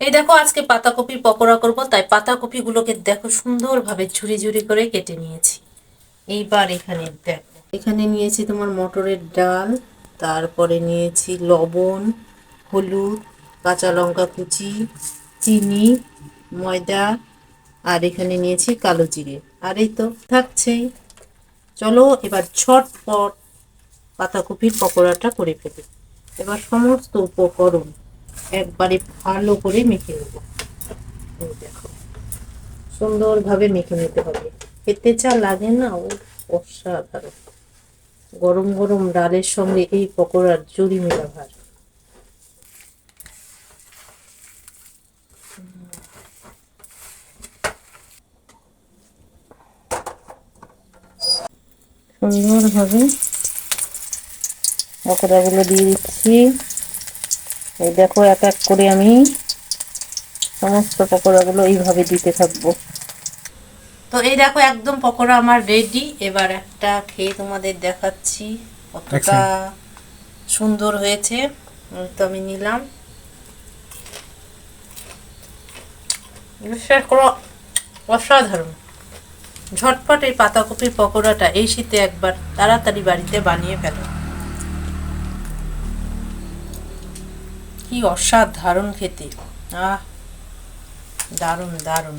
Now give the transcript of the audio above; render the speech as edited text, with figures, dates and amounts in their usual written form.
এই দেখো আজকে পাতাকপির পকোড়া করব, তাই পাতাকপিগুলোকে দেখো সুন্দরভাবে ঝুরি ঝুরি করে কেটে নিয়েছি। এইবার এখানে দেখো, এখানে নিয়েছি তোমার মটরের ডাল, তারপরে নিয়েছি লবণ, হলুদ, কাঁচা লঙ্কা কুচি, চিনি, ময়দা, আর এখানে নিয়েছি কালো জিরে। আর এই তো থাকছেই। চলো এবার ঝটপট পাতাকপির পকোড়াটা করে ফেলি। এবার সমস্ত উপকরণ একবারে ভালো করে মেখে নেব। এই দেখো, সুন্দরভাবে মেখে নিতে হবে। খেতে যা লাগে না, ও অসাধারণ। গরম গরম ডালের সঙ্গে এই পকোড়ার জুড়ি মেলা ভার। সুন্দরভাবে পকোড়াগুলো দিয়ে দিচ্ছি। এই দেখো এক এক করে আমি সমস্ত পকোড়াগুলো এইভাবে দিতে থাকবো। তো এই দেখো একদম পকোড়া আমার রেডি। এবার একটা খেয়ে তোমাদের দেখাচ্ছি কতটা সুন্দর হয়েছে। তো আমি নিলাম, বিশ্বাস করো অসাধারণ। ঝটপট এই পাতাকপির পকোড়াটা এই শীতে একবার তাড়াতাড়ি বাড়িতে বানিয়ে ফেলো। কি অসাধারণ খেতে, আহ দারুণ দারুণ।